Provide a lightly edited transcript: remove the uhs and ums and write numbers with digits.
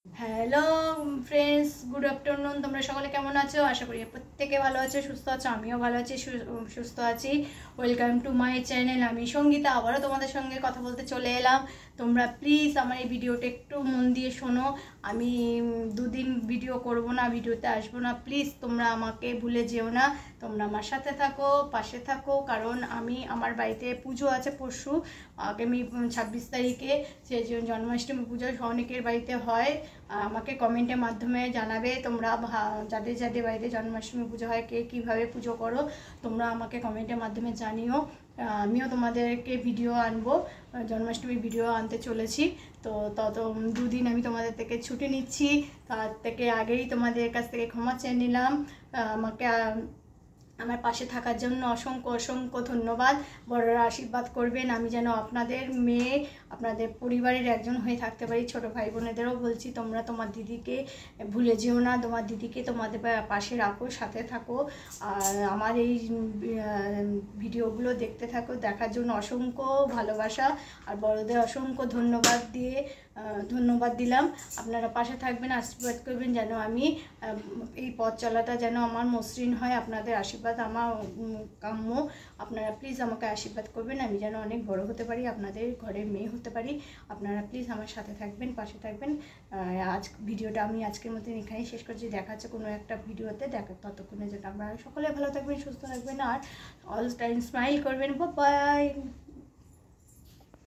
Hello friends, good afternoon. তোমরা সকলে কেমন আছো? আশা করি প্রত্যেকে ভালো আছো, সুস্থ আছো। আমিও ভালো আছি, সুস্থ আছি। Welcome to my channel. আমি সঙ্গীতা, আবারও তোমাদের সঙ্গে কথা বলতে চলে এলাম। তোমরা প্লিজ আমার এই ভিডিওটা একটু মন দিয়ে শোনো। আমি দুদিন ভিডিও করব না, ভিডিওতে আসবো না। প্লিজ তোমরা আমাকে ভুলে যেও না। তোমরা আমার সাথে থাকো, পাশে থাকো, কারণ আমার বাড়িতে পুজো আছে পরশু, আগামী 26 তারিখে। সেই জন্মাষ্টমী পুজো অনেকের বাড়িতে হয়। আমাকে কমেন্টের মাধ্যমে জানাবে তোমরা যাদের যাদের বাড়িতে জন্মাষ্টমী পুজো হয়, কে কীভাবে পুজো করো, তোমরা আমাকে কমেন্টের মাধ্যমে জানিও। আমিও তোমাদেরকে ভিডিও আনবো, জন্মাষ্টমী ভিডিও আনতে চলেছি। তো তত দুদিন আমি তোমাদের থেকে ছুটি নিচ্ছি। তার থেকে আগেই তোমাদের কাছ থেকে ক্ষমা চেয়ে নিলাম। আমাকে আমার পাশে থাকার জন্য অসংখ্য অসংখ্য ধন্যবাদ। বড়রা আশীর্বাদ করবেন আমি যেন আপনাদের মেয়ে, আপনাদের পরিবারের একজন হয়ে থাকতে পারি। ছোটো ভাই বোনেদেরও বলছি, তোমরা তোমার দিদিকে ভুলে যেও না। তোমার দিদিকে তোমাদের পাশে রাখো, সাথে থাকো। আর আমার এই ভিডিওগুলো দেখতে থাকো। দেখার জন্য অসংখ্য ভালোবাসা আর বড়দের অসংখ্য ধন্যবাদ দিলাম। আপনারা পাশে থাকবেন, আশীর্বাদ করবেন যেন আমি এই পথ চলাটা যেন আমার মসৃণ হয়। আপনাদের আশীর্বাদ আমার কাম্য। আপনারা প্লিজ আমাকে আশীর্বাদ করবেন, আমি যেন অনেক বড় হতে পারি, আপনাদের ঘরের মেয়ে হতে পারি। আপনারা প্লিজ আমার সাথে থাকবেন, পাশে থাকবেন। ভিডিওটা আমি আজকের মধ্যে এখানেই শেষ করছি। দেখা হচ্ছে কোনো একটা ভিডিওতে। ততক্ষণে যেন আপনারা সকলে ভালো থাকবেন, সুস্থ থাকবেন আর অল টাইম স্মাইল করবেন। বাই।